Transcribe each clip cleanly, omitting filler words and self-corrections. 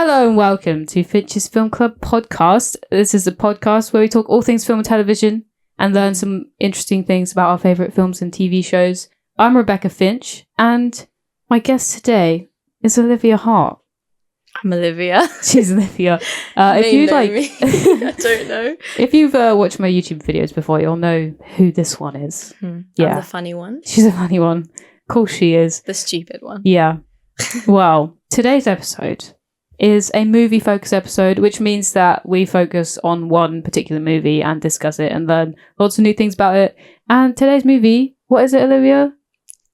Hello and welcome to Finch's Film Club podcast. This is a podcast where we talk all things film and television and learn some interesting things about our favourite films and TV shows. I'm Rebecca Finch and my guest today is Olivia Hart. I'm Olivia. She's Olivia. If you like, me. I don't know. If you've watched my YouTube videos before, you'll know who this one is. Yeah, I'm the funny one. She's a funny one. Of course she is. The stupid one. Yeah. Well, today's episode is a movie focus episode, which means that we focus on one particular movie and discuss it and learn lots of new things about it. And today's movie, what is it, Olivia?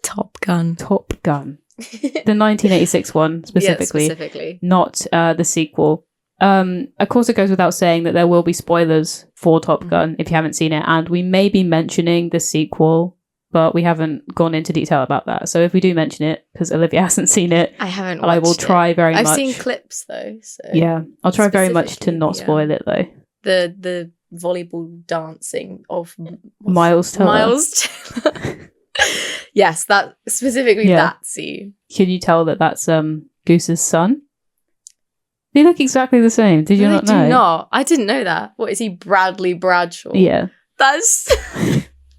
Top Gun. Top Gun. The 1986 one, specifically. Yeah, specifically. Not the sequel. Of course, it goes without saying that there will be spoilers for Top Gun if you haven't seen it. And we may be mentioning the sequel, but we haven't gone into detail about that. So if we do mention it, because Olivia hasn't seen it, I haven't watched I will try very much. I've seen clips though. So yeah, I'll try very much to not spoil it though. The volleyball dancing of Miles Teller. Miles Teller. Yes, that specifically that scene. Can you tell that that's Goose's son? They look exactly the same. Did you not know? I do not. I didn't know that. What is he, Bradley Bradshaw? Yeah. That's...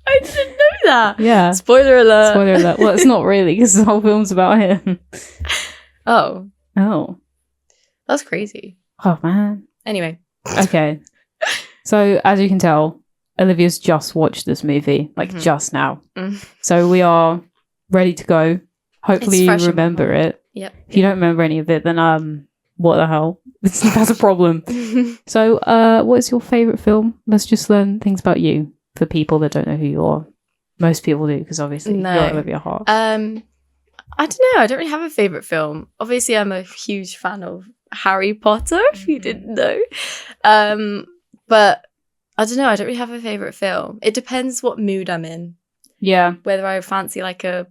I didn't know that. Yeah. Spoiler alert. Spoiler alert. Well, it's not really, because the whole film's about him. Oh. That's crazy. Oh, man. Anyway. Okay. So, as you can tell, Olivia's just watched this movie, just now. So we are ready to go. Hopefully you remember it. Yep. If you don't remember any of it, then what the hell? That's a problem. So what is your favourite film? Let's just learn things about you for people that don't know who you are. Most people do, because obviously you're Olivia Hart. I don't know. I don't really have a favourite film. Obviously, I'm a huge fan of Harry Potter, if you didn't know. But I don't know. I don't really have a favourite film. It depends what mood I'm in. Yeah. Whether I fancy like a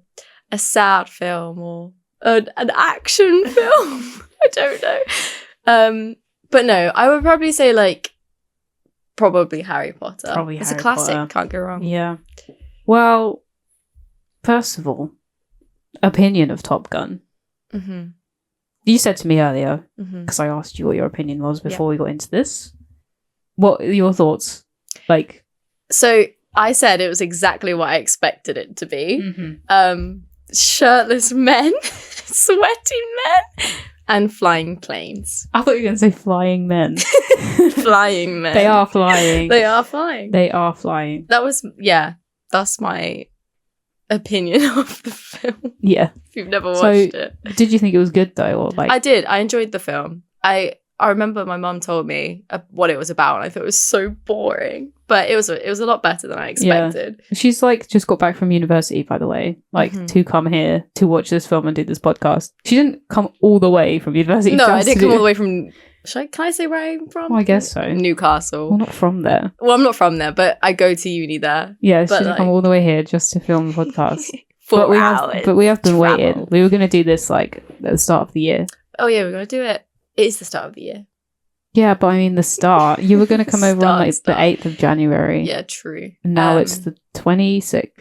sad film or an action film. I don't know. But no, I would probably say probably Harry Potter. It's a classic. Potter. Can't go wrong. Yeah. Well, first of all, opinion of Top Gun. Mm-hmm. You said to me earlier, because I asked you what your opinion was before we got into this. What are your thoughts? So I said it was exactly what I expected it to be. Shirtless men, sweaty men, and flying planes. I thought you were going to say flying men. Flying men. They are flying. They are flying. They are flying. That's my opinion of the film. Yeah. If you've never watched it. Did you think it was good though? I did. I enjoyed the film. I remember my mum told me what it was about, and I thought it was so boring. But it was a lot better than I expected. Yeah. She's just got back from university, by the way, to come here to watch this film and do this podcast. She didn't come all the way from university. No, I didn't come all the way from... Can I say where I'm from? Well, I guess so. Newcastle. Well, not from there. Well, I'm not from there, but I go to uni there. Yeah, she didn't come all the way here just to film the podcast. 4 hours. But we have been waiting. We were going to do this at the start of the year. Oh yeah, we're going to do it. It is the start of the year. Yeah, but I mean the start. You were going to come over on the 8th of January. Yeah, true. And now it's the 26th.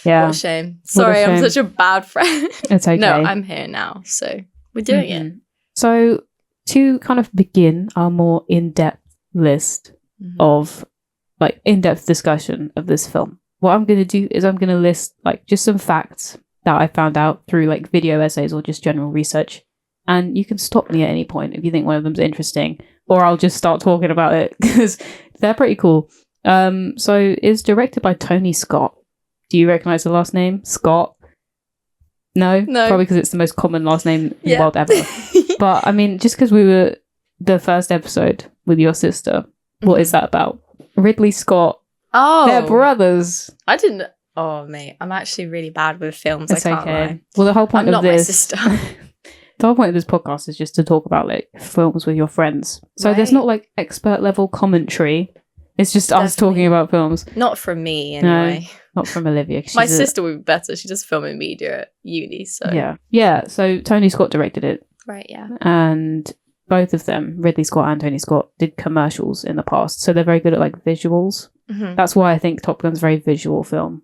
Yeah. What a shame. Sorry, I'm such a bad friend. It's okay. No, I'm here now, so we're doing it. So to kind of begin our more in-depth list of in-depth discussion of this film, what I'm going to do is I'm going to list just some facts that I found out through video essays or just general research. And you can stop me at any point if you think one of them's interesting, or I'll just start talking about it because they're pretty cool. So it's directed by Tony Scott. Do you recognize the last name? Scott? No? Probably because it's the most common last name in the world ever. But I mean, just because we were the first episode with your sister, what is that about? Ridley Scott. Oh. They're brothers. I didn't... Oh, mate. I'm actually really bad with films. It's I can't lie. Well, the whole point I'm of not this... my sister. The whole point of this podcast is just to talk about films with your friends. So there's not expert level commentary. It's just us talking about films. Not from me, anyway. No, not from Olivia. My sister would be better. She does film and media at uni, so... Yeah, so Tony Scott directed it. Right, yeah. And both of them, Ridley Scott and Tony Scott, did commercials in the past. So they're very good at visuals. That's why I think Top Gun's a very visual film.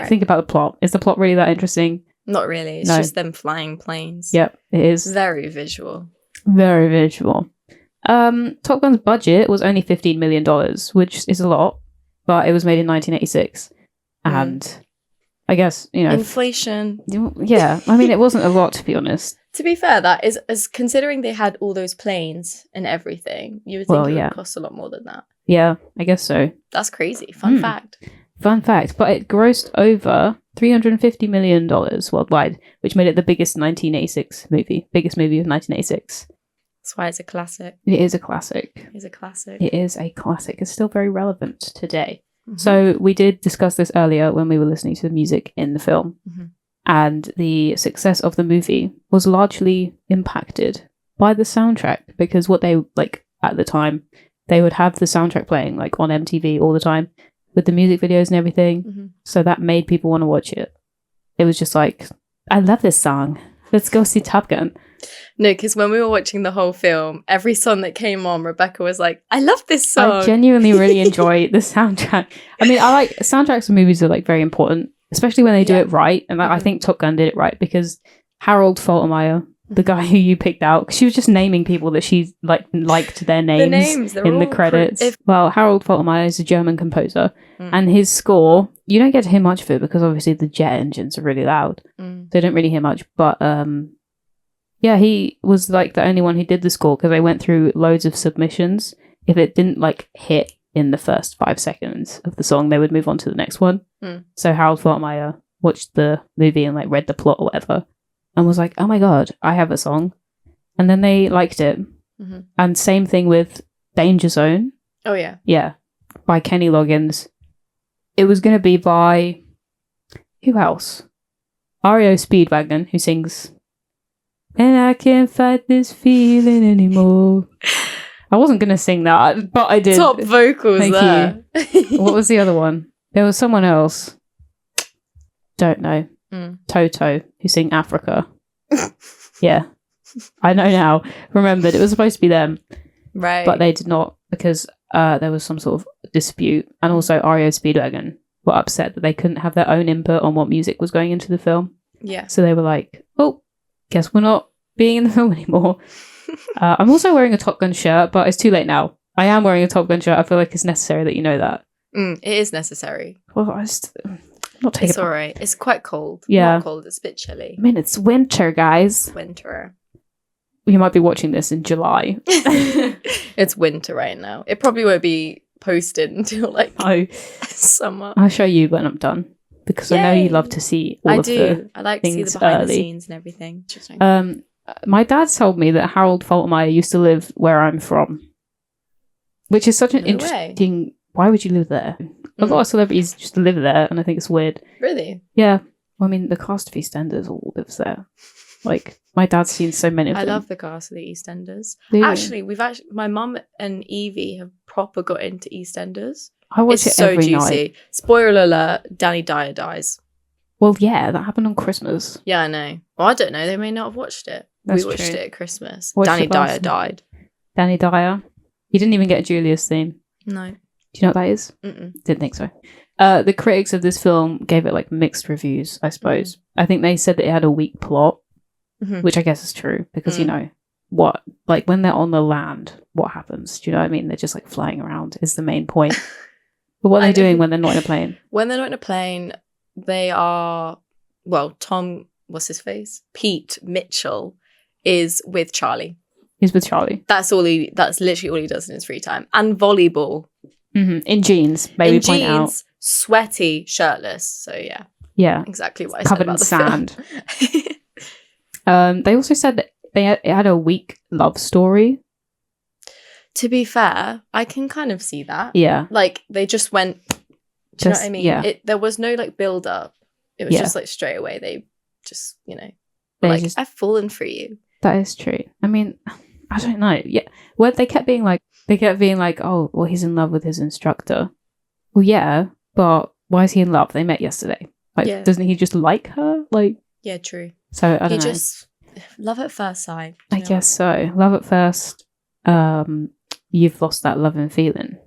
Think about the plot. Is the plot really that interesting? Not really. It's No. just them flying planes. Yep, it is. Very visual. Very visual. Top Gun's budget was only $15 million, which is a lot, but it was made in 1986. And I guess, inflation. Yeah, I mean, it wasn't a lot, to be honest. To be fair, that is, as considering they had all those planes and everything, you would think it would cost a lot more than that. Yeah, I guess so. That's crazy. Fun fact. Fun fact, but it grossed over $350 million worldwide, which made it the biggest 1986 movie. Biggest movie of 1986. That's why it's a classic. It is a classic. It is a classic. It is a classic. It's still very relevant today. Mm-hmm. So we did discuss this earlier when we were listening to the music in the film. Mm-hmm. And the success of the movie was largely impacted by the soundtrack, because what they, like, at the time, they would have the soundtrack playing, like, on MTV all the time with the music videos and everything. Mm-hmm. So that made people want to watch it. It was just like, I love this song. Let's go see Top Gun. No, because when we were watching the whole film, every song that came on, Rebecca was like, I love this song. I genuinely really enjoy the soundtrack. I mean, I like soundtracks of movies are, like, very important, especially when they do it right. And I think Top Gun did it right, because Harold Faltermeyer, the guy who you picked out, she was just naming people that she liked their names in the credits. Well, Harold Faltermeyer is a German composer, and his score, you don't get to hear much of it because obviously the jet engines are really loud. So you don't really hear much. But yeah, he was like the only one who did the score, because they went through loads of submissions. If it didn't like hit in the first 5 seconds of the song, they would move on to the next one. So Harold Faltermeyer watched the movie and like read the plot or whatever, and was like, oh my god, I have a song. And then they liked it. And same thing with Danger Zone. Oh yeah. Yeah, by Kenny Loggins. It was going to be by, who else? REO Speedwagon, who sings, and I can't fight this feeling anymore. I wasn't going to sing that, but I did. Top vocals. Thank there. you. What was the other one? There was someone else. Don't know. Toto, who sing Africa. Yeah. I know now. Remembered. It was supposed to be them. Right. But they did not, because there was some sort of dispute. And also REO Speedwagon were upset that they couldn't have their own input on what music was going into the film. Yeah. So they were like, oh, guess we're not being in the film anymore. I'm also wearing a Top Gun shirt, but it's too late now. I am wearing a Top Gun shirt. I feel like it's necessary that you know that. It is necessary. Well, not taking it's all right. It's quite cold. Yeah. Not cold. It's a bit chilly. I mean, it's winter, guys. Winter. You might be watching this in July. It's winter right now. It probably won't be posted until like summer. I'll show you when I'm done, because I know you love to see all of the I like to see the behind the scenes and everything. My dad told me that Harold Faltermeyer used to live where I'm from, which is such an interesting... Why would you live there? A lot of celebrities just live there, and I think it's weird. Really? Yeah. Well, I mean, the cast of EastEnders all lives there. Like, my dad's seen so many of them. I love the cast of the EastEnders. Yeah. Actually, my mum and Evie have proper got into EastEnders. I watch it every night. Spoiler alert, Danny Dyer dies. Well, yeah, that happened on Christmas. Yeah, I know. Well, I don't know. They may not have watched it. We watched it at Christmas. Danny Dyer died. Danny Dyer. He didn't even get a Julius theme. No. Do you know what that is? Didn't think so. The critics of this film gave it like mixed reviews, I suppose. I think they said that it had a weak plot, which I guess is true, because you know what, like when they're on the land, what happens? Do you know what I mean? They're just like flying around is the main point. But what are they doing when they're not in a plane? When they're not in a plane, they are, well, Tom, what's his face? Pete Mitchell is with Charlie. He's with Charlie. That's literally all he does in his free time. And volleyball. In jeans, maybe point out. Sweaty, shirtless. So yeah. Yeah. Exactly what I covered said about in sand. They also said that it had a weak love story. To be fair, I can kind of see that. Yeah. Like, they just went... Do you know what I mean? Yeah. There was no, like, build-up. It was just, like, straight away. They just, like, I've fallen for you. That is true. I mean, I don't know. Yeah. Well, they kept being like, oh, well, he's in love with his instructor. Well, yeah, but why is he in love? They met yesterday. Like, doesn't he just like her? Like... Yeah, true. So, I don't know. Just... Love at first sight. I guess so. Love at first... You've lost that love and feeling.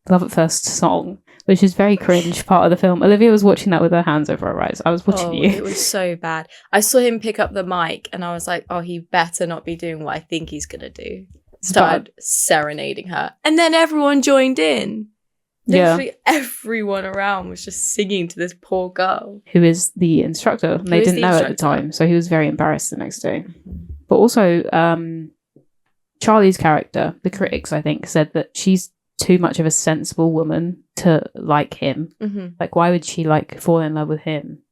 Love at first song which is very cringe part of the film. Olivia was watching that with her hands over her eyes. I was watching you. It was so bad. I saw him pick up the mic and I was like, oh, he better not be doing what I think he's going to do. Started serenading her. And then everyone joined in. Literally everyone around was just singing to this poor girl. Who is the instructor. And they didn't know at the time. So he was very embarrassed the next day. But also, Charlie's character, the critics, I think, said that she's too much of a sensible woman to like him. Like, why would she like fall in love with him?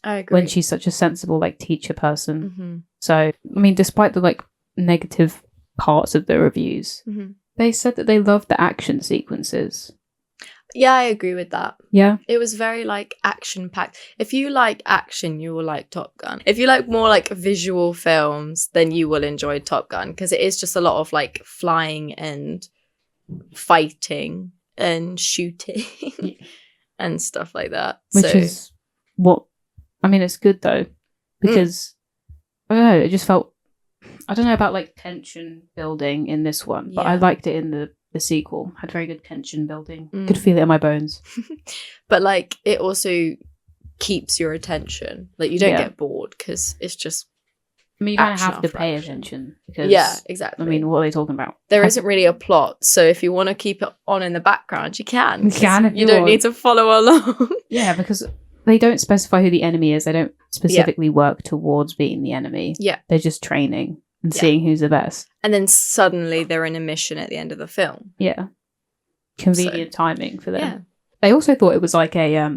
I agree. When she's such a sensible like teacher person. So, I mean, despite the like negative parts of the reviews, they said that they loved the action sequences. Yeah, I agree with that. Yeah. It was very like action packed. If you like action, you will like Top Gun. If you like more like visual films, then you will enjoy Top Gun, because it is just a lot of like flying and fighting and shooting and stuff like that. Which is what, I mean, it's good though, because I don't know, it just felt, I don't know about like tension building in this one, but I liked it in the sequel. Had very good tension building. Could feel it in my bones. But like it also keeps your attention. Like you don't get bored because it's just, I mean, you don't have to pay attention because exactly. I mean, what are they talking about? There isn't really a plot, so if you want to keep it on in the background, you can. You can if you don't need to follow along. Yeah, because they don't specify who the enemy is. They don't specifically work towards being the enemy. Yeah, they're just training and seeing who's the best. And then suddenly they're in a mission at the end of the film. Yeah. Convenient timing for them. Yeah. They also thought it was like a,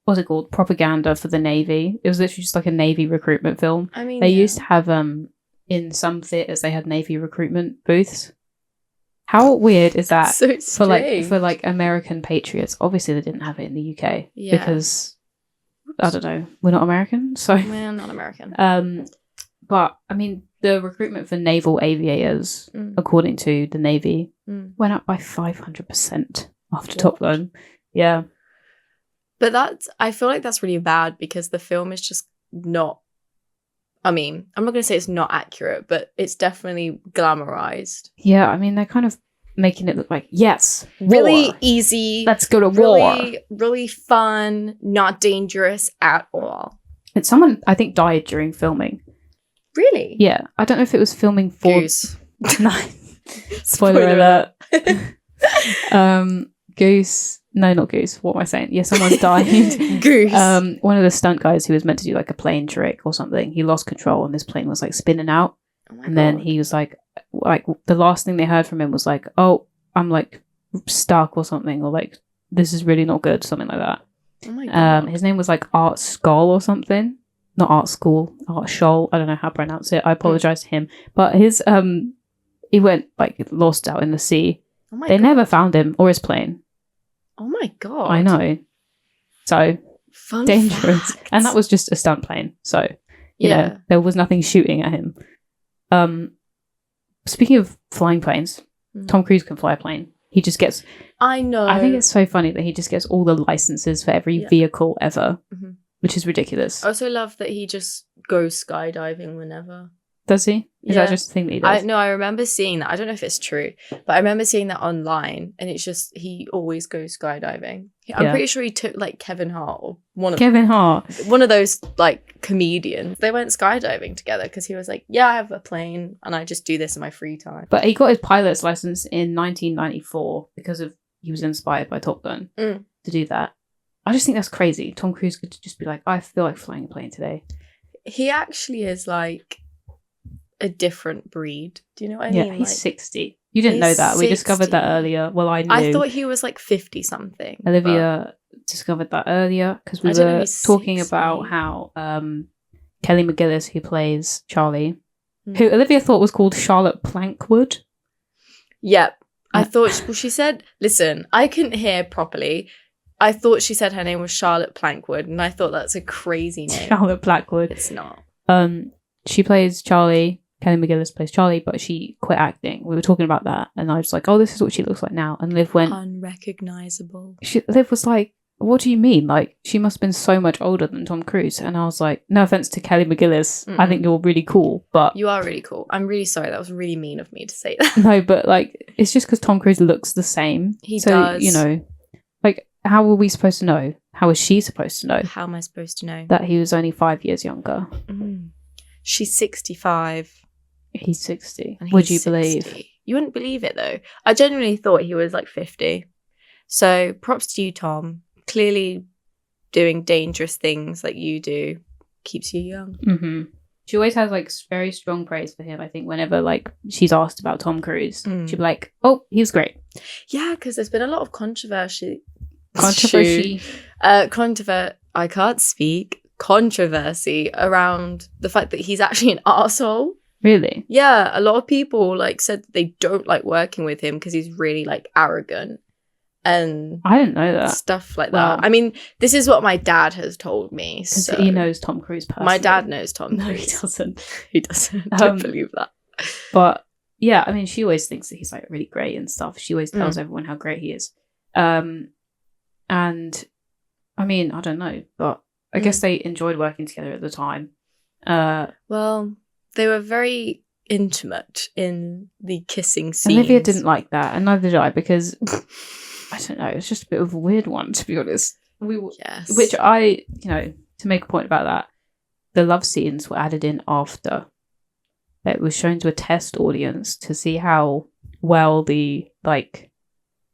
what's it called? Propaganda for the Navy. It was literally just like a Navy recruitment film. I mean, they used to have, in some theatres, they had Navy recruitment booths. How weird is that for like American patriots? Obviously, they didn't have it in the UK because, I don't know, we're not American. So we're not American. But, I mean, the recruitment for naval aviators, according to the Navy, went up by 500% after Top Gun. Yeah. But I feel like that's really bad because the film is just not, I mean, I'm not going to say it's not accurate, but it's definitely glamorized. Yeah, I mean, they're kind of making it look like, yes, really war. Easy. Let's go to war. Really fun, not dangerous at all. And someone, I think, died during filming. Really? Yeah. I don't know if it was filming for... Goose. No. Spoiler alert. Goose. No, not Goose. What am I saying? Yeah, someone died. Goose. One of the stunt guys who was meant to do like a plane trick or something, he lost control and this plane was like spinning out. Oh my God. Then he was like the last thing they heard from him was like, oh, I'm like stuck or something, or like, this is really not good, something like that. Oh my God. His name was like Art Skull or something. Not Art School, Art Scholl. I don't know how to pronounce it. I apologize to him. But his he went like lost out in the sea. Oh my God. They never found him or his plane. Oh my God. I know. So fun dangerous. fact. And that was just a stunt plane. So you know, there was nothing shooting at him. Speaking of flying planes, Tom Cruise can fly a plane. He just gets, I know. I think it's so funny that he just gets all the licenses for every vehicle ever. Which is ridiculous. I also love that he just goes skydiving whenever. Does he? Is that just a thing that he does? I remember seeing that. I don't know if it's true, but I remember seeing that online, and it's just he always goes skydiving. I'm pretty sure he took like Kevin Hart or one of those like comedians. They went skydiving together because he was like, "Yeah, I have a plane, and I just do this in my free time." But he got his pilot's license in 1994 because he was inspired by Top Gun to do that. I just think that's crazy. Tom Cruise could just be like, I feel like flying a plane today. He actually is like a different breed. Do you know what I mean? Yeah, he's 60. You didn't know that. 60. We discovered that earlier. Well, I knew. I thought he was like 50 something. Olivia discovered that earlier because we were talking about how Kelly McGillis, who plays Charlie, who Olivia thought was called Charlotte Plankwood. Yep. I thought, she said, listen, I couldn't hear properly. I thought she said her name was Charlotte Plankwood, and I thought that's a crazy name. Charlotte Plankwood. It's not. She plays Charlie. Kelly McGillis plays Charlie, but she quit acting. We were talking about that, and I was like, "Oh, this is what she looks like now." And Liv went unrecognizable. Liv was like, what do you mean? Like, she must have been so much older than Tom Cruise. And I was like, no offense to Kelly McGillis. I think you're really cool, but... You are really cool. I'm really sorry. That was really mean of me to say that. No, but, like, it's just because Tom Cruise looks the same. He does. You know, like, how are we supposed to know? How is she supposed to know? How am I supposed to know? That he was only 5 years younger. She's 65. He's 60. And Would you he's 60. believe? You wouldn't believe it, though. I genuinely thought he was like 50. So props to you, Tom. Clearly doing dangerous things like you do keeps you young. She always has like very strong praise for him. I think whenever like she's asked about Tom Cruise, she'd be like, "Oh, he was great." Yeah, because there's been a lot of controversy. I can't speak. Controversy around the fact that he's actually an arsehole. Really? Yeah, a lot of people like said that they don't like working with him because he's really like arrogant and I didn't know that. Stuff like that. I mean, this is what my dad has told me. Because So. he knows Tom Cruise personally. My dad knows Tom Cruise. No, he doesn't. He doesn't. Don't believe that. But yeah, I mean, she always thinks that he's like really great and stuff. She always tells everyone how great he is. And I mean, I don't know, but I guess they enjoyed working together at the time. Well, they were very intimate in the kissing scenes. Olivia didn't like that, and neither did I, because I don't know, it's just a bit of a weird one, to be honest. Yes. Which I, you know, to make a point about that, the love scenes were added in after. It was shown to a test audience to see how well the like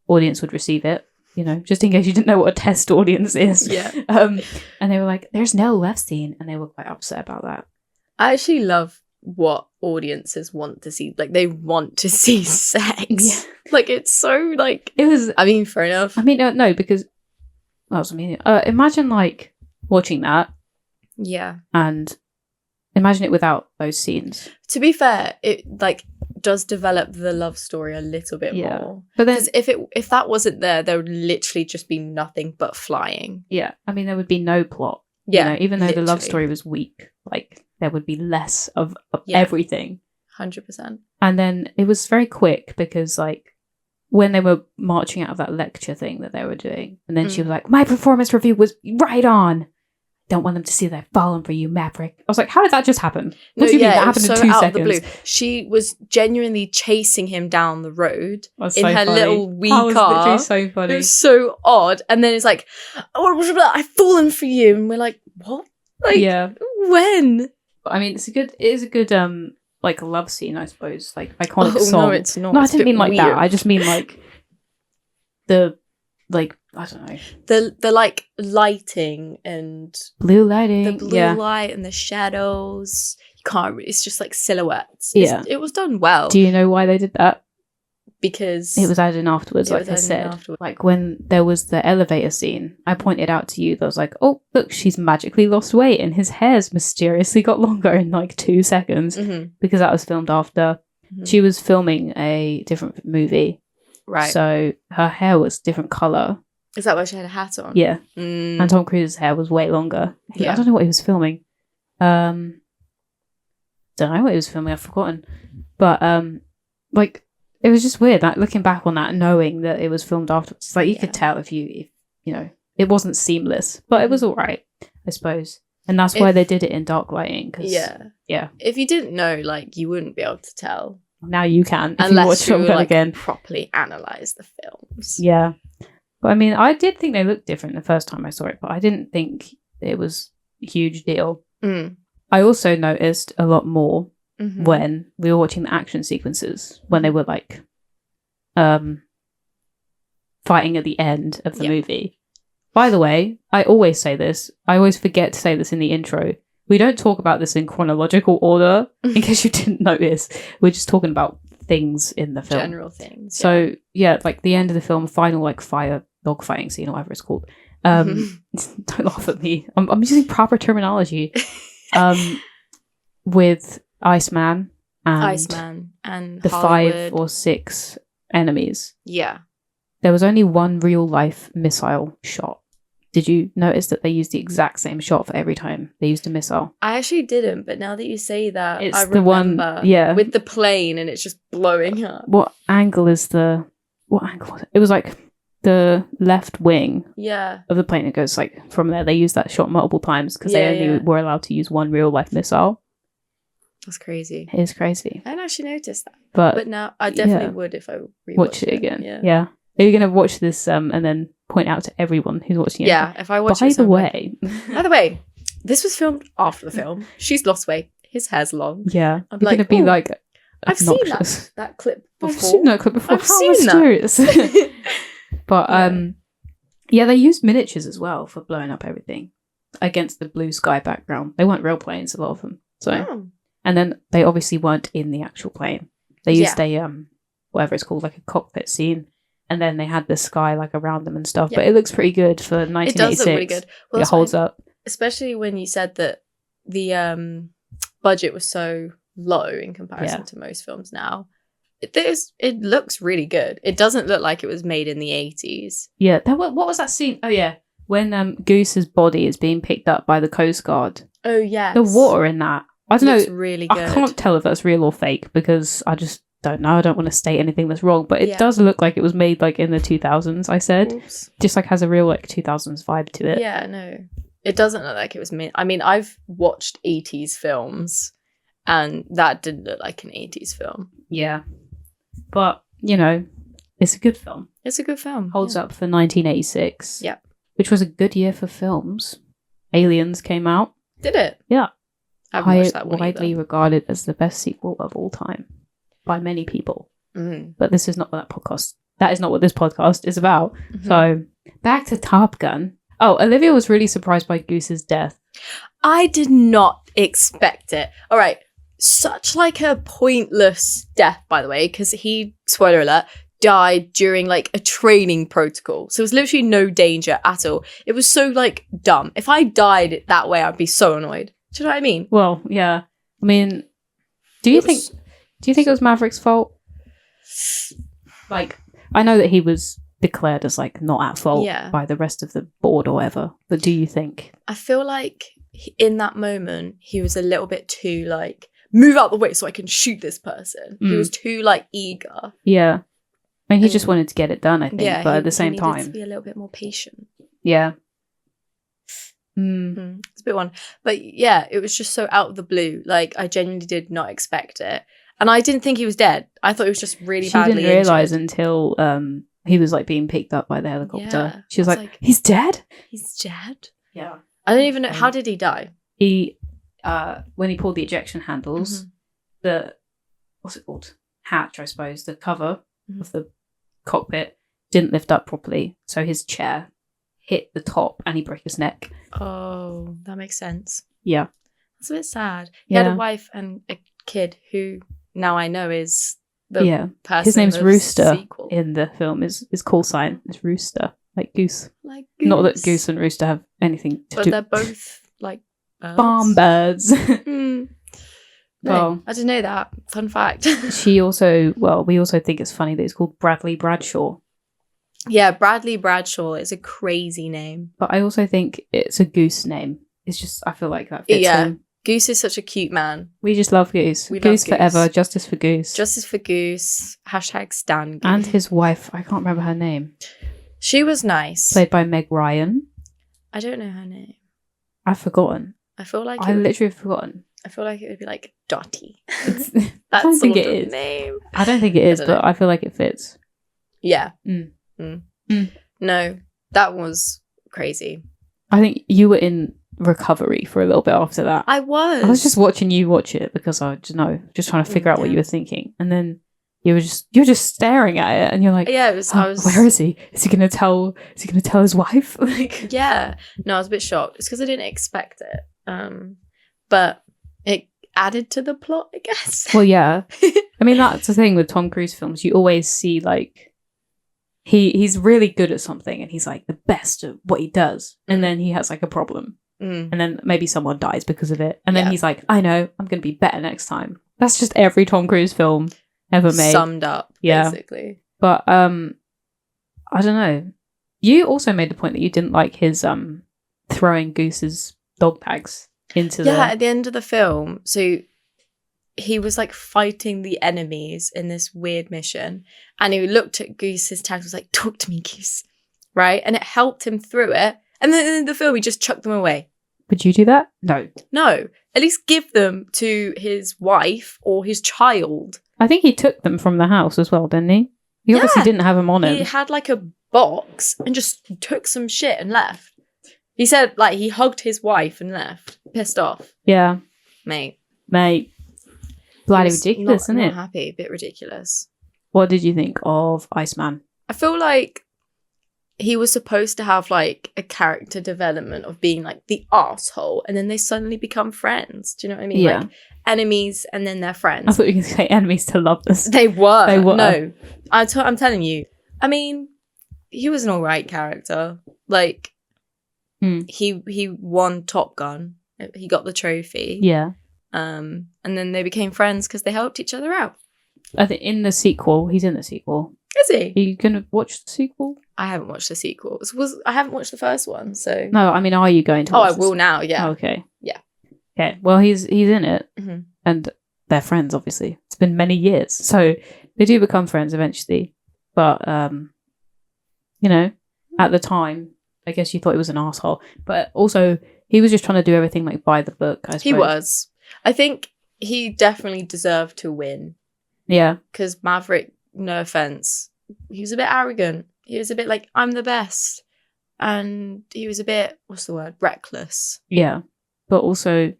audience would receive it. You know, just in case you didn't know what a test audience is. Yeah. And they were like, "There's no love scene," and they were quite upset about that. I actually love what audiences want to see. Like, they want to see sex. Yeah. Like, it's so, like... It was... I mean, fair enough. I mean, no, because... Well, I mean, imagine, like, watching that. Yeah. And imagine it without those scenes. To be fair, it, like, does develop the love story a little bit more. But then... if that wasn't there, there would literally just be nothing but flying. Yeah. I mean, there would be no plot. Yeah. You know, even though literally. the love story was weak, like... there would be less of everything. 100%. And then it was very quick because, like, when they were marching out of that lecture thing that they were doing, and then she was like, "My performance review was right on. Don't want them to see that I've fallen for you, Maverick." I was like, how did that just happen? What do you mean that happened in 2 seconds? Of the blue. She was genuinely chasing him down the road in her funny. little wee that was car. Literally so funny. It was so odd. And then it's like, "Oh, I've fallen for you," and we're like, "What? Like, when?" I mean, it is a good like love scene, I suppose, like iconic song. No, it's not. No, I it's didn't mean like weird. that. I just mean like the like I don't know, the like lighting and blue lighting, the blue light and the shadows. You can't. It's just like silhouettes. Yeah, it was done well. Do you know why they did that? Because it was added in afterwards, like I said. Like when there was the elevator scene, I pointed out to you that I was like, "Oh, look, she's magically lost weight and his hair's mysteriously got longer in like 2 seconds," because that was filmed after. She was filming a different movie, right? So her hair was different color. Is that why she had a hat on? Yeah, and Tom Cruise's hair was way longer. I don't know what he was filming. Don't know what he was filming. I've forgotten, but like. It was just weird, like looking back on that, knowing that it was filmed afterwards. Like you could tell if you know, it wasn't seamless, but it was all right, I suppose. And that's why they did it in dark lighting. Cause, yeah. If you didn't know, like you wouldn't be able to tell. Now you can, if unless you watch you like again. Properly analyze the films. Yeah, but I mean, I did think they looked different the first time I saw it, but I didn't think it was a huge deal. I also noticed a lot more. When we were watching the action sequences, when they were like fighting at the end of the movie. By the way, I always say this. I always forget to say this in the intro. We don't talk about this in chronological order, in case you didn't notice. We're just talking about things in the film. General things. So, like the end of the film, final like dog fighting scene or whatever it's called. Don't laugh at me. I'm using proper terminology. With Iceman and the Hollywood. 5 or 6 enemies. Yeah. There was only one real life missile shot. Did you notice that they used the exact same shot for every time they used a missile? I actually didn't, but now that you say that, it's I remember. The one, with the plane and it's just blowing up. What angle was it? It was like the left wing Yeah. of the plane. It goes like from there. They use that shot multiple times because they only were allowed to use one real life missile. That's crazy. It is crazy. I didn't actually notice that. But now I definitely would if I watch it again. Yeah. Are you going to watch this and then point out to everyone who's watching it? Yeah, if I watch By it. the way, this was filmed after the film. She's lost weight. His hair's long. Yeah. I'm going to be like I've seen obnoxious. that clip before. I've seen that clip before. I've How seen mysterious. that. But they used miniatures as well for blowing up everything against the blue sky background. They weren't real planes, a lot of them. So, and then they obviously weren't in the actual plane. They used a whatever it's called, like a cockpit scene, and then they had the sky like around them and stuff. Yeah. But it looks pretty good for 1986. It does look really good. Well, it holds up, especially when you said that the budget was so low in comparison to most films now. It looks really good. It doesn't look like it was made in the 80s. Yeah. What was that scene? Oh yeah, when Goose's body is being picked up by the Coast Guard. Oh yeah. The water in that. I don't know. It's really good. I can't tell if that's real or fake because I just don't know. I don't want to state anything that's wrong, but it does look like it was made like in the 2000s. I said, just like has a real like 2000s vibe to it. Yeah, no, it doesn't look like it was made. I mean, I've watched 80s films, and that didn't look like an 80s film. Yeah, but you know, it's a good film. It's a good film. Holds up for 1986. Yeah, which was a good year for films. Aliens came out. Did it? Yeah. I haven't watched that one widely regarded as the best sequel of all time by many people. But this is not what that is not what this podcast is about. So back to Top Gun. Oh, Olivia was really surprised by Goose's death. I did not expect it. All right. Such like a pointless death, by the way, because he, spoiler alert, died during like a training protocol. So it was literally no danger at all. It was so like dumb. If I died that way, I'd be so annoyed. Do you know what I mean? Well, yeah. I mean, do you think it was Maverick's fault? Like, I know that he was declared as like not at fault by the rest of the board or whatever, but do you think? I feel like in that moment he was a little bit too like move out the way so I can shoot this person. He was too like eager. Yeah, I mean he just wanted to get it done. I think, but at the same time, needed to be a little bit more patient. Yeah. It's a bit one, but yeah, it was just so out of the blue. Like I genuinely did not expect it, and I didn't think he was dead. I thought he was just really badly injured. She didn't realize until he was like being picked up by the helicopter. Yeah, she was like, "He's dead. He's dead." Yeah, I don't even know how did he die. He when he pulled the ejection handles, the what's it called, hatch, I suppose, the cover of the cockpit didn't lift up properly, so his chair hit the top and he broke his neck. Oh, that makes sense. Yeah. That's a bit sad. He had a wife and a kid who now I know is the person. His name's Rooster sequel. In the film. His call sign is Rooster. Like Goose. Like Goose. Not that Goose and Rooster have anything to do. But they're both like birds. Farm birds. No, I didn't know that. Fun fact. We also think it's funny that it's called Bradley Bradshaw. Yeah, Bradley Bradshaw is a crazy name. But I also think it's a Goose name. It's just, I feel like that fits him. Goose is such a cute man. We just love Goose. Goose forever. Justice for Goose. Justice for Goose. #Stan Goose. And his wife. I can't remember her name. She was nice. Played by Meg Ryan. I don't know her name. I've forgotten. I feel like literally have forgotten. I feel like it would be like Dottie. I don't think it is. Name. I don't think it is, but I feel like it fits. Yeah. No, that was crazy. I think you were in recovery for a little bit after that. I was. I was just watching you watch it because I just just trying to figure out what you were thinking, and then you're just staring at it, and you're like, yeah, it was. Where is he? Is he gonna tell? Is he gonna tell his wife? Like, yeah. No, I was a bit shocked. It's because I didn't expect it. But it added to the plot, I guess. Well, yeah. I mean, that's the thing with Tom Cruise films. You always see like. He's really good at something and he's like the best at what he does, and then he has like a problem and then maybe someone dies because of it, and then he's like, I know, I'm gonna be better next time. That's just every Tom Cruise film ever made summed up, basically. But I don't know, you also made the point that you didn't like his throwing Goose's dog tags into at the end of the film. So he was like fighting the enemies in this weird mission, and he looked at Goose's tags, was like, talk to me, Goose. right? And it helped him through it. And then in the film, he just chucked them away. Would you do that? No. No. At least give them to his wife or his child. I think he took them from the house as well, didn't he? He obviously didn't have them on him. He had like a box and just took some shit and left. He said like he hugged his wife and left. Pissed off. Yeah. Mate. Bloody ridiculous, isn't it? Not happy. A bit ridiculous. What did you think of Iceman? I feel like he was supposed to have like a character development of being like the arsehole, and then they suddenly become friends. Do you know what I mean? Yeah. Like enemies and then they're friends. I thought you were going to say enemies to lovers. They were. They were. No. I'm telling you. I mean, he was an alright character. Like, he won Top Gun. He got the trophy. Yeah. And then they became friends because they helped each other out. I think in the sequel, he's in the sequel. Is he? Are you going to watch the sequel? I haven't watched the sequel. I haven't watched the first one, so... No, I mean, are you going to watch I will now, yeah. Oh, okay. Yeah. Okay, well, he's in it, mm-hmm. and they're friends, obviously. It's been many years, so they do become friends eventually. But, you know, at the time, I guess you thought he was an arsehole. But also, he was just trying to do everything, like, by the book, I suppose. He was. I think he definitely deserved to win. Yeah. Because Maverick, no offense, he was a bit arrogant. He was a bit like, I'm the best. And he was a bit, what's the word? Reckless. Yeah. But also,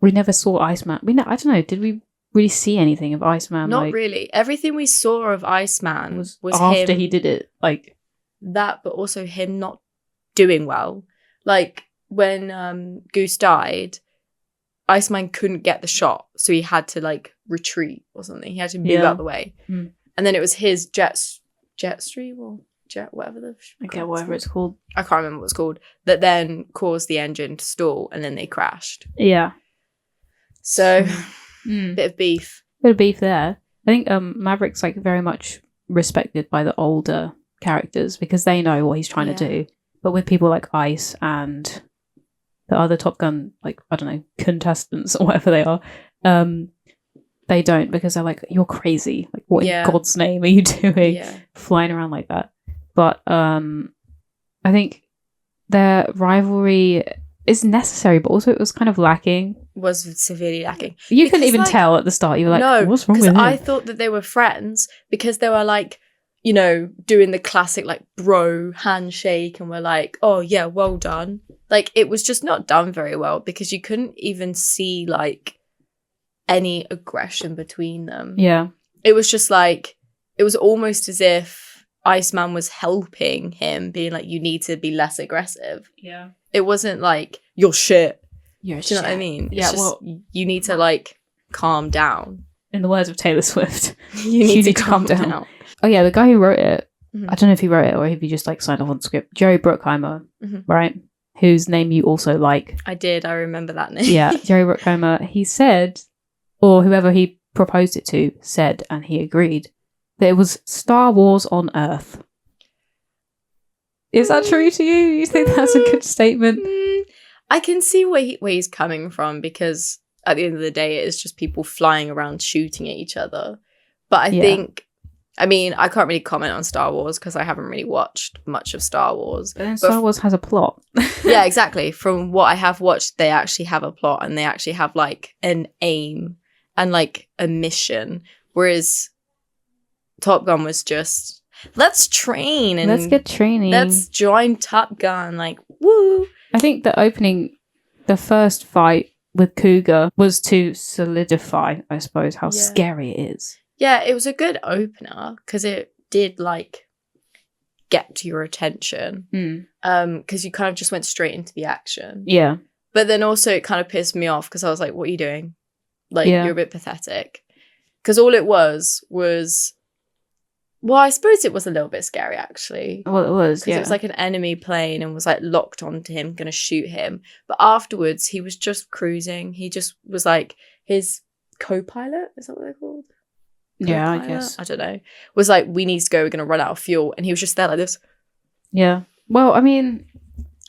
we never saw Iceman. I don't know, did we really see anything of Iceman? Not really. Everything we saw of Iceman was after him, he did it. Like that, but also him not doing well. Like, when Goose died, Iceman couldn't get the shot, so he had to like retreat or something. He had to move out the way, and then it was his jet stream or jet whatever whatever it's called. I can't remember what it's called. That then caused the engine to stall, and then they crashed. Yeah. So, bit of beef. Bit of beef there. I think Maverick's like very much respected by the older characters because they know what he's trying to do. But with people like Ice and the other Top Gun, like, I don't know, contestants or whatever they are, they don't, because they're like, you're crazy. Like, what in God's name are you doing? Flying around like that. But I think their rivalry is necessary, but also it was kind of lacking. Was severely lacking. You couldn't even tell at the start. You were like, no, what's wrong with him? I thought that they were friends because they were like, you know, doing the classic like bro handshake, and we're like, oh yeah, well done. Like, it was just not done very well because you couldn't even see like any aggression between them. Yeah. It was just like, it was almost as if Iceman was helping him, being like, you need to be less aggressive. Yeah. It wasn't like, you're shit. You're Do you know what I mean? Yeah, it's just, you need to like calm down. In the words of Taylor Swift, you need to calm down. Oh yeah, the guy who wrote it, I don't know if he wrote it or if he just like signed off on the script. Jerry Bruckheimer, right? Whose name you also like. I did. I remember that name. Yeah, Jerry Bruckheimer. He said, or whoever he proposed it to said, and he agreed, that it was Star Wars on Earth. Is that true to you? You think that's a good statement? I can see where he's coming from, because at the end of the day, it is just people flying around shooting at each other. But I think, I mean, I can't really comment on Star Wars because I haven't really watched much of Star Wars. But then Star Wars has a plot. Yeah, exactly. From what I have watched, they actually have a plot and they actually have like an aim and like a mission. Whereas Top Gun was just, let's train and let's get training. Let's join Top Gun. Like, woo. I think the first fight with Cougar was to solidify, I suppose, how scary it is. Yeah, it was a good opener because it did like get to your attention. Because you kind of just went straight into the action. Yeah. But then also it kind of pissed me off because I was like, what are you doing? Like, you're a bit pathetic. Because all it was, well, I suppose it was a little bit scary, actually. Well, it was, because it was like an enemy plane and was like locked onto him, going to shoot him. But afterwards, he was just cruising. He just was like, his co-pilot, is that what they're called? Yeah, I guess. I don't know. Was like, we need to go, we're going to run out of fuel. And he was just there like this. Yeah. Well, I mean,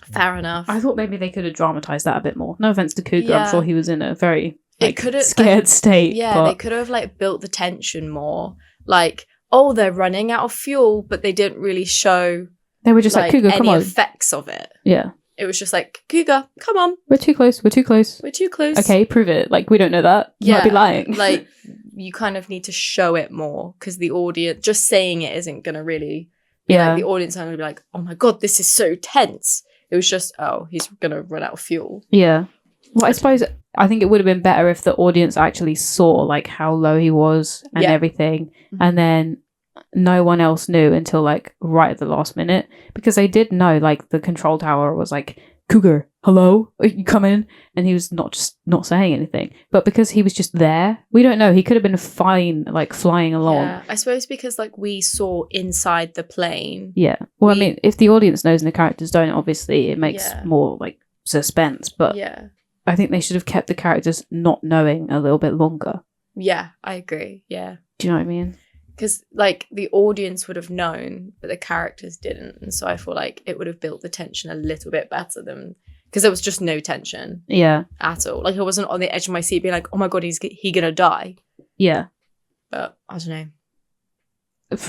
fair enough. I thought maybe they could have dramatized that a bit more. No offense to Cougar, I'm sure he was in a very scared state. Yeah, they could have like built the tension more. Like, oh, they're running out of fuel, but they didn't really show They were just like, Cougar, come any on. effects of it. Yeah. It was just like, Cougar, come on. We're too close. We're too close. We're too close. Okay, prove it. Like, we don't know that. You might be lying. Like, you kind of need to show it more because the audience, just saying it isn't going to really be like, the audience aren't going to be like, oh my God, this is so tense. It was just, oh, he's going to run out of fuel. Yeah. Well, I think it would have been better if the audience actually saw like how low he was and everything. Mm-hmm. And then no one else knew until like right at the last minute, because they did know like the control tower was like, Cougar, hello, you come in, and he was not saying anything. But because he was just there, we don't know. He could have been fine, like flying along. Yeah, I suppose because like we saw inside the plane. Yeah. Well, I mean, if the audience knows and the characters don't, obviously it makes more like suspense. But yeah, I think they should have kept the characters not knowing a little bit longer. Yeah, I agree. Yeah. Do you know what I mean? Because like the audience would have known, but the characters didn't, and so I feel like it would have built the tension a little bit better than, because there was just no tension. Yeah. At all. Like I wasn't on the edge of my seat being like, oh my God, he gonna die. Yeah. But I don't know.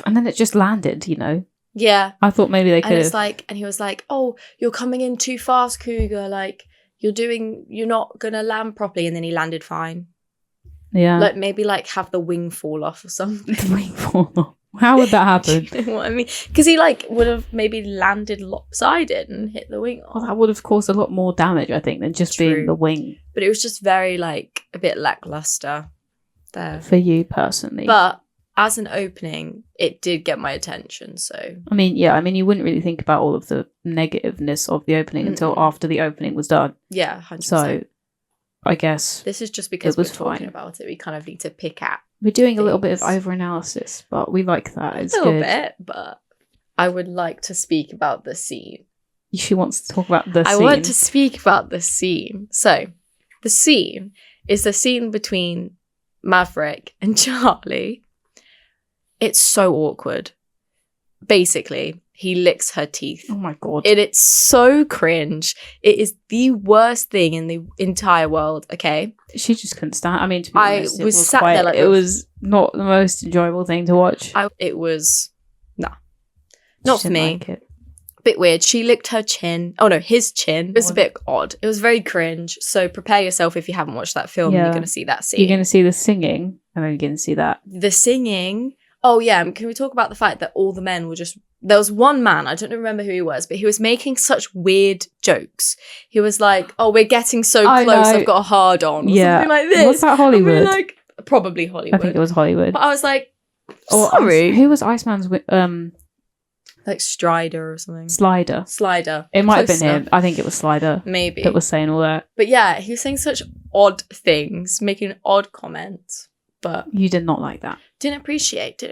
And then it just landed, you know. Yeah. I thought maybe they could have. And it's like, and he was like, oh, you're coming in too fast, Cougar. Like you're not gonna land properly, and then he landed fine. Yeah. Like maybe like have the wing fall off or something. The wing fall off. How would that happen? Do you know what I mean? Because he like would have maybe landed lopsided and hit the wing off. Well, that would have caused a lot more damage, I think, than just being the wing. But it was just very like a bit lackluster there. For you personally. But as an opening, it did get my attention. So I mean, yeah, you wouldn't really think about all of the negativeness of the opening until after the opening was done. Yeah, 100%. So I guess this is just because we're talking about it. We kind of need to pick at. We're doing a little bit of over-analysis, but we like that. It's a little good. bit, but I would like to speak about the scene. She wants to talk about the scene. I want to speak about the scene. So, the scene is the scene between Maverick and Charlie. It's so awkward. Basically, he licks her teeth. Oh my God. It's so cringe. It is the worst thing in the entire world, okay? She just couldn't stand. I mean, to be honest, I was sat there like it was not the most enjoyable thing to watch. It was, not for me. Like it. Bit weird. She licked her chin. Oh no, his chin. It was a bit odd. It was very cringe. So prepare yourself if you haven't watched that film. You're going to see that scene. You're going to see the singing, and then you're going to see that. The singing. Oh yeah, can we talk about the fact that all the men were just... There was one man, I don't remember who he was, but he was making such weird jokes. He was like, oh, we're getting so close, I've got a hard on. Or something like this. Was that Hollywood? Like, probably Hollywood. I think it was Hollywood. But I was like, sorry. Who was Iceman's... like Strider or something. Slider. It might have been him. I think it was Slider. Maybe. That was saying all that. But yeah, he was saying such odd things, making odd comments. But you did not like that. Didn't appreciate.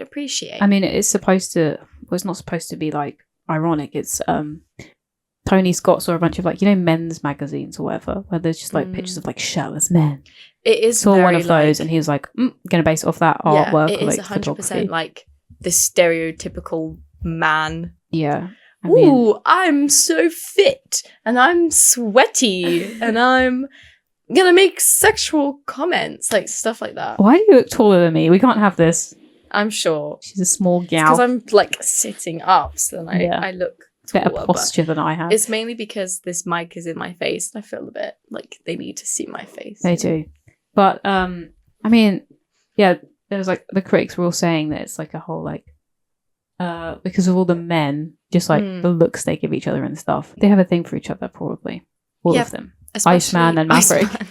I mean, it's supposed to... Well, it's not supposed to be like ironic. It's Tony Scott saw a bunch of like, you know, men's magazines or whatever, where there's just like pictures of like shirtless men. It is saw one of those, and he was like, gonna base it off that artwork. It is 100% like the stereotypical man. Yeah. Ooh, I'm so fit and I'm sweaty and I'm gonna make sexual comments, like stuff like that. Why do you look taller than me? We can't have this. I'm sure. She's a small gal. Because I'm like sitting up, so then I look taller. Better posture than I have. It's mainly because this mic is in my face and I feel a bit like they need to see my face. They do. But, I mean, yeah, there was like, the critics were all saying that it's like a whole like, because of all the men, just like the looks they give each other and stuff. They have a thing for each other, probably. All of them. Iceman and Maverick. Iceman.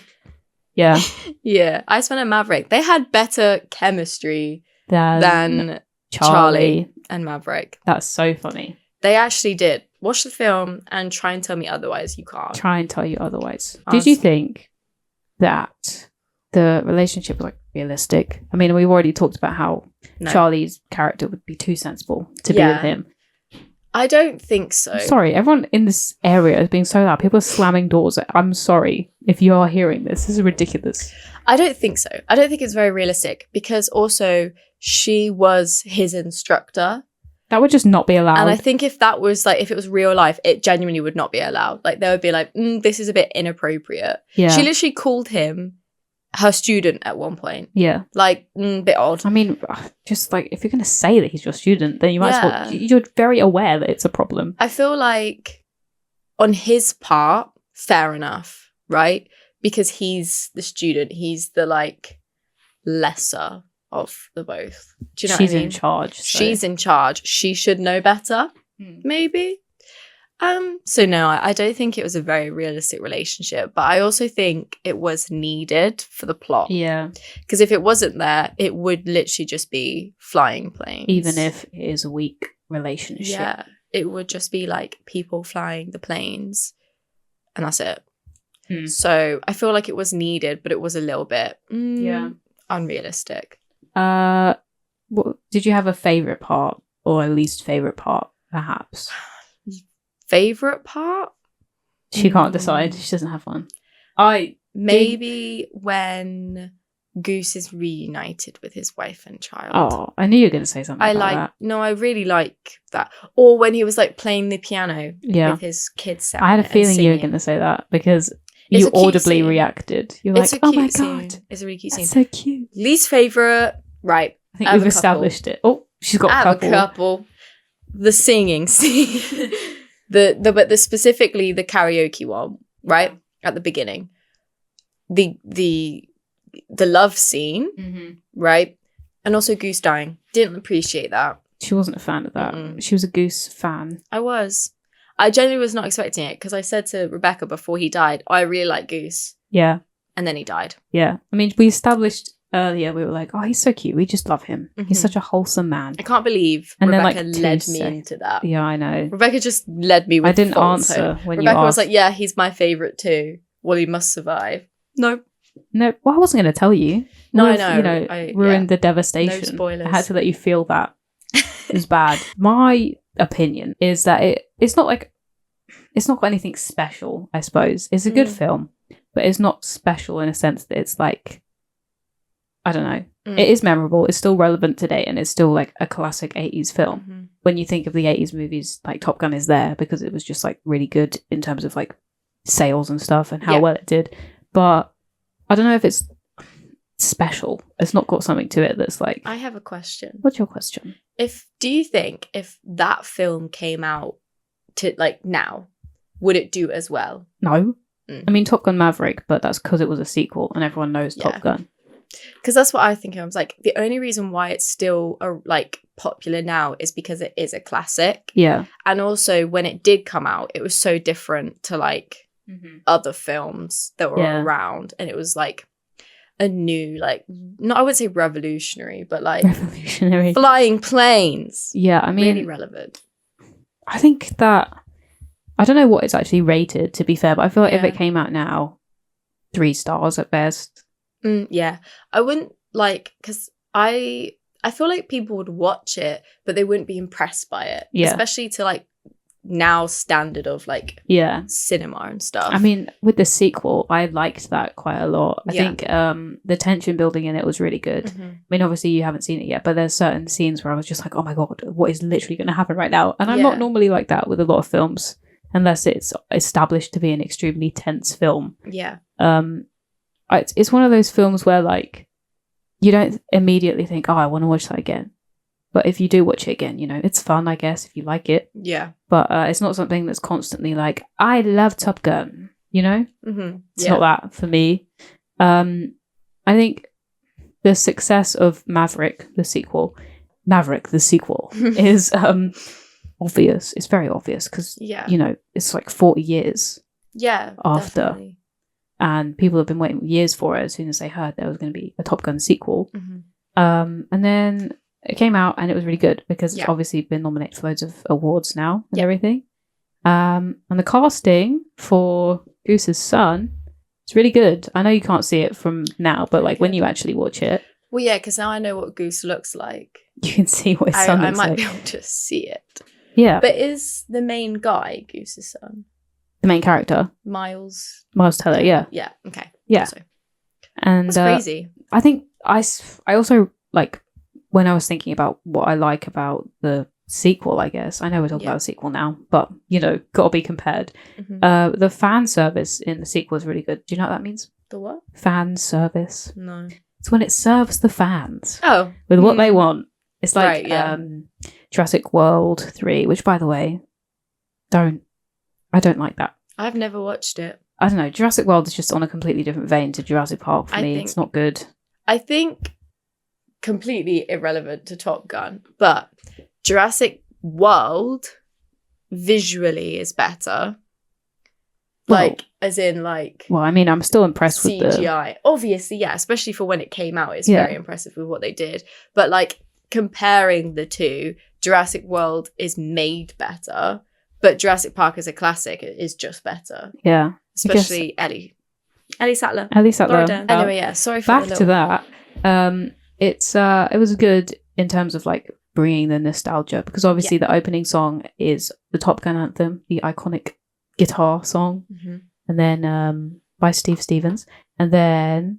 Yeah. Yeah, Iceman and Maverick. They had better chemistry than Charlie and Maverick. That's so funny. They actually did. Watch the film and try and tell me otherwise. You can't. Try and tell you otherwise. Honestly. Did you think that the relationship was like realistic? I mean, we've already talked about how Charlie's character would be too sensible to be with him. I don't think so. Sorry, everyone in this area is being so loud. People are slamming doors. I'm sorry if you are hearing this. This is ridiculous. I don't think so. I don't think it's very realistic because also she was his instructor. That would just not be allowed. And I think if that was like, if it was real life, it genuinely would not be allowed. Like they would be like, this is a bit inappropriate. Yeah. She literally called him her student at one point. Yeah. Like, bit odd. I mean, just like, if you're going to say that he's your student, then you might as well, Yeah. you're very aware that it's a problem. I feel like on his part, fair enough, right? Because he's the student. He's the, like, lesser of the both. Do you know She's what I mean? in charge. So. She's in charge. She should know better, maybe. So no, I don't think it was a very realistic relationship, but I also think it was needed for the plot. Yeah. Because if it wasn't there, it would literally just be flying planes. Even if it is a weak relationship. Yeah. It would just be like people flying the planes and that's it. So I feel like it was needed, but it was a little bit unrealistic. Did you have a favourite part or a least favourite part, perhaps? Favorite part? She can't decide. She doesn't have one. Maybe when Goose is reunited with his wife and child. Oh, I knew you were going to say something about that. No, I really like that. Or when he was like playing the piano with his kids. I had a feeling you were going to say that because you audibly reacted. You're like, oh my God. It's a really cute scene. That's so cute. Least favorite, right. I think we've established it. Oh, she's got a couple. The singing scene. But specifically the karaoke one, right? At the beginning. The love scene, right? And also Goose dying. Didn't appreciate that. She wasn't a fan of that. She was a Goose fan. I genuinely was not expecting it because I said to Rebecca before he died, I really like Goose. Yeah. And then he died. Yeah. I mean, we established earlier, we were like, oh, he's so cute. We just love him. He's such a wholesome man. I can't believe Rebecca led me into that. Yeah, I know. Rebecca just led me with I didn't answer when Rebecca you asked. was like, yeah, he's my favourite too. Well, he must survive. Nope. No, well, I wasn't going to tell you. No, I know. Ruined the devastation. No spoilers. I had to let you feel that. It was bad. My opinion is that it's not got anything special, I suppose. It's a good film, but it's not special in a sense that it's like, I don't know. It is memorable. It's still relevant today, and it's still like a classic 80s film. When you think of the 80s movies, like Top Gun is there because it was just like really good in terms of like sales and stuff and how well it did. But I don't know if it's special. It's not got something to it that's like... I have a question. What's your question? Do you think if that film came out to like now, would it do as well? No. I mean, Top Gun Maverick, but that's because it was a sequel and everyone knows Top Gun. Because that's what I think. I was like, the only reason why it's still like popular now is because it is a classic. Yeah. And also when it did come out, it was so different to like other films that were around. And it was like a new, like, I wouldn't say revolutionary, but like flying planes. Yeah, I mean, really relevant. I think that, I don't know what it's actually rated, to be fair, but I feel like if it came out now, 3 stars at best. Yeah, I wouldn't like, because I feel like people would watch it, but they wouldn't be impressed by it. Yeah. Especially to like now standard of like cinema and stuff. I mean, with the sequel, I liked that quite a lot. I think the tension building in it was really good. I mean, obviously you haven't seen it yet, but there's certain scenes where I was just like, oh my God, what is literally going to happen right now? And I'm not normally like that with a lot of films, unless it's established to be an extremely tense film. Yeah. It's one of those films where like you don't immediately think, oh, I want to watch that again. But if you do watch it again, you know, it's fun, I guess, if you like it. Yeah. But it's not something that's constantly like, I love Top Gun, you know? It's not that for me. I think the success of Maverick, the sequel, is obvious. It's very obvious because, you know, it's like 40 years after. Definitely. And people have been waiting years for it as soon as they heard there was going to be a Top Gun sequel. And then it came out and it was really good because it's obviously been nominated for loads of awards now and everything. And the casting for Goose's son is really good. I know you can't see it from now, but like when you actually watch it. Well, yeah, because now I know what Goose looks like. You can see what his son looks like. I might be able to see it. Yeah. But is the main guy Goose's son? The main character? Miles Teller, yeah. Yeah, okay. Yeah. Also. And that's crazy. I think I also, like, when I was thinking about what I like about the sequel, I guess, I know we're talking about a sequel now, but, you know, gotta be compared. The fan service in the sequel is really good. Do you know what that means? The what? Fan service. No. It's when it serves the fans Oh. with what they want. It's like Right, yeah. Jurassic World 3, which, by the way, I don't like that. I've never watched it. I don't know. Jurassic World is just on a completely different vein to Jurassic Park for me. It's not good. I think completely irrelevant to Top Gun, but Jurassic World visually is better. Like, as in, like... Well, I mean, I'm still impressed CGI. with CGI. Obviously, yeah, especially for when it came out. It's very impressive with what they did. But, like, comparing the two, Jurassic World is made better, but Jurassic Park as a classic is just better. Yeah. Especially Ellie Sattler. Anyway, yeah, sorry for back to that. It was good in terms of, like, bringing the nostalgia, because obviously the opening song is the Top Gun anthem, the iconic guitar song, and then by Steve Stevens, and then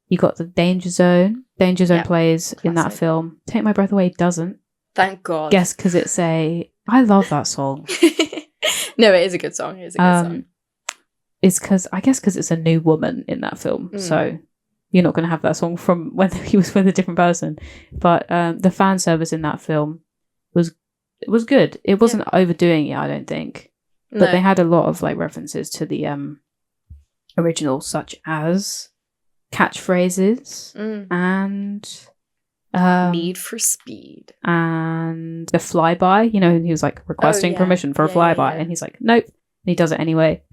you got the Danger Zone plays in that film. Take My Breath Away doesn't. Thank God. Guess because it's I love that song. No, it is a good song. It is a good song. It's because it's a new woman in that film, so you're not going to have that song from when he was with a different person. But the fan service in that film was good. It wasn't overdoing it, I don't think. But they had a lot of like references to the original, such as catchphrases and Need for Speed and the flyby. You know, he was like requesting permission for a flyby, and he's like, nope, and he does it anyway.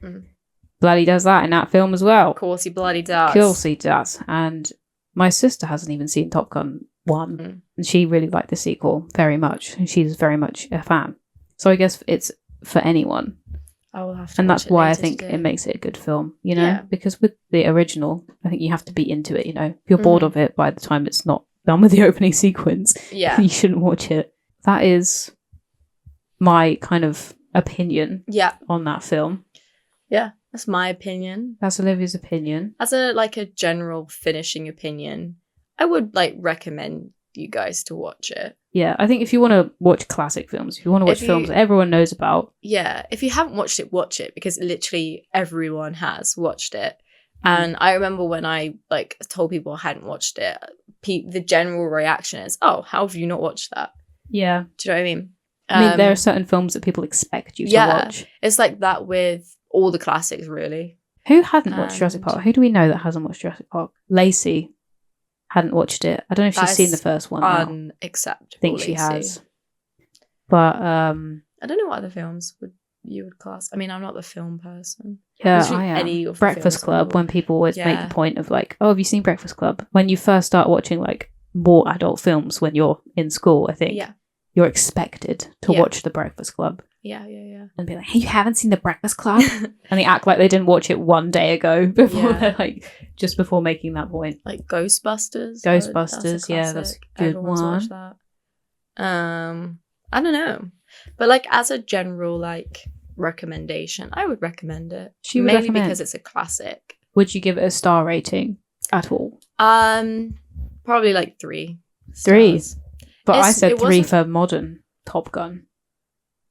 Bloody does that in that film as well. Of course, he bloody does. Of course he does. And my sister hasn't even seen Top Gun 1, and she really liked the sequel very much, and she's very much a fan. So I guess it's for anyone. I will have to. And that's why I think it makes it a good film, you know? Because with the original, I think you have to be into it, you know? If you're bored of it by the time it's not done with the opening sequence, you shouldn't watch it. That is my kind of opinion on that film. Yeah, that's my opinion. That's Olivia's opinion. As a general finishing opinion, I would recommend you guys to watch it. Yeah, I think if you want to watch classic films, if you want to watch films that everyone knows about. Yeah, if you haven't watched it, watch it, because literally everyone has watched it. And I remember when I told people I hadn't watched it, the general reaction is, oh, how have you not watched that? Yeah. Do you know what I mean? I mean, there are certain films that people expect you to watch. It's like that with all the classics, really. Who hadn't watched Jurassic Park? Who do we know that hasn't watched Jurassic Park? Lacey hadn't watched it. I don't know if she's seen the first one now. Unacceptable. I think she has. But I don't know what other films you would class. I mean, I'm not the film person. Yeah, I am. Any of Breakfast Club, when people always make the point of oh, have you seen Breakfast Club? When you first start watching more adult films when you're in school, I think you're expected to watch The Breakfast Club. Yeah. And be like, hey, you haven't seen The Breakfast Club? And they act like they didn't watch it one day ago before they're just before making that point. Like Ghostbusters. That's a good Everyone's one. watched that. I don't know. But as a general recommendation, I would recommend it. Mainly because it's a classic. Would you give it a star rating at all? Probably 3 stars. But I said 3 for modern Top Gun.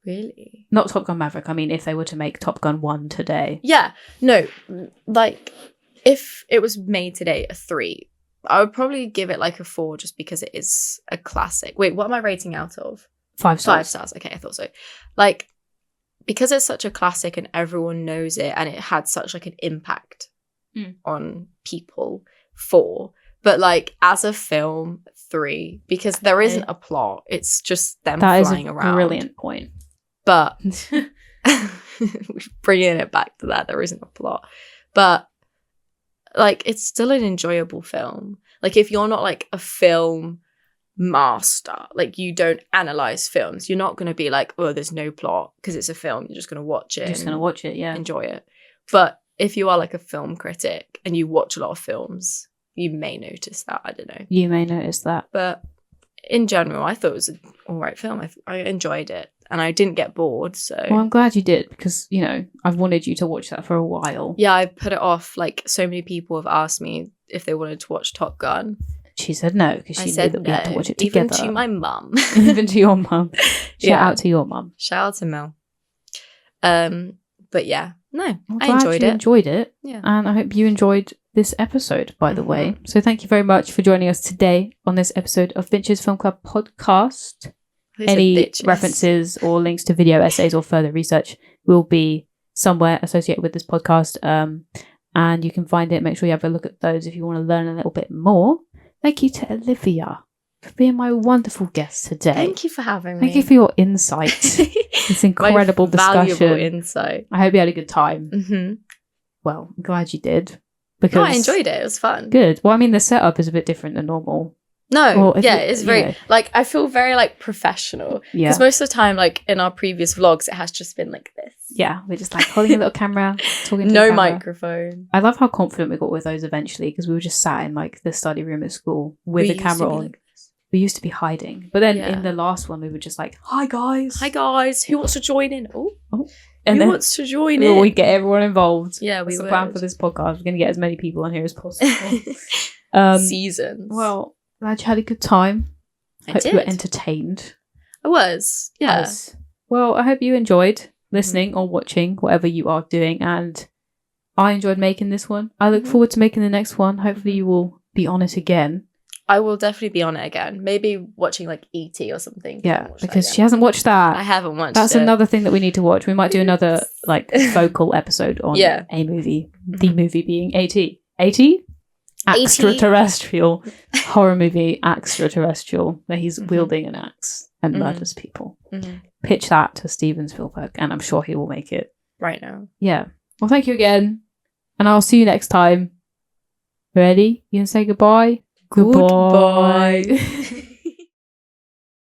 Really? Not Top Gun Maverick. I mean, if they were to make Top Gun 1 today. Yeah. No. If it was made today, a 3. I would probably give it a 4 just because it is a classic. Wait, what am I rating out of? 5 stars. 5 stars. Okay, I thought so. Because it's such a classic and everyone knows it and it had such an impact on people, 4. But as a film, 3, because there isn't a plot. It's just them flying around. That is a brilliant point. But bringing it back to that, there isn't a plot. But it's still an enjoyable film. If you're not a film master, you don't analyze films, you're not going to be oh, there's no plot because it's a film. You're just going to watch it. Just going to watch it, yeah. Enjoy it. But if you are a film critic and you watch a lot of films, you may notice that. I don't know. You may notice that. But in general, I thought it was an all right film. I enjoyed it. And I didn't get bored, so... Well, I'm glad you did, because, I've wanted you to watch that for a while. Yeah, I put it off. So many people have asked me if they wanted to watch Top Gun. She said no, because she knew that we had to watch it together. Even to my mum. Even to your mum. Shout out to your mum. Shout out to Mel. But yeah, no, I'm I glad enjoyed you it. enjoyed it. Yeah. And I hope you enjoyed this episode, by the way. So thank you very much for joining us today on this episode of Finch's Film Club podcast. Any references or links to video essays or further research will be somewhere associated with this podcast. And you can find it. Make sure you have a look at those if you want to learn a little bit more. Thank you to Olivia for being my wonderful guest today. Thank you for having me. Thank you for your insight. This incredible discussion. Valuable insight. I hope you had a good time. Mm-hmm. Well, I'm glad you did. Because I enjoyed it. It was fun. Good. Well, I mean, the setup is a bit different than normal. No, it's very, like, I feel very, like, professional. Yeah. Because most of the time, like, in our previous vlogs, it has just been like this. Yeah, we're just, like, holding a little camera, talking to no the camera. microphone. I love how confident we got with those eventually, because we were just sat in, like, the study room at school with the camera on. We used to be hiding. But then in the last one, we were just like, hi, guys. Hi, guys. Who wants to join in? Oh. And who wants to join in? We get everyone involved. Yeah, we That's would. the plan for this podcast. We're going to get as many people on here as possible. Seasons. Well, glad you had a good time. I hope did. you were entertained. I was. Yeah. Yes. Well, I hope you enjoyed listening or watching, whatever you are doing. And I enjoyed making this one. I look forward to making the next one. Hopefully you will be on it again. I will definitely be on it again. Maybe watching like E.T. or something. Yeah, because she hasn't watched that. I haven't watched That's it. another thing that we need to watch. We might do another like vocal episode on a movie. The movie being A.T. A.T.? Extraterrestrial. Horror movie, Extraterrestrial, where he's wielding an axe and murders people. Pitch that to Steven Spielberg and I'm sure he will make it. Right now. Yeah. Well, thank you again. And I'll see you next time. Ready? You can say goodbye? Goodbye.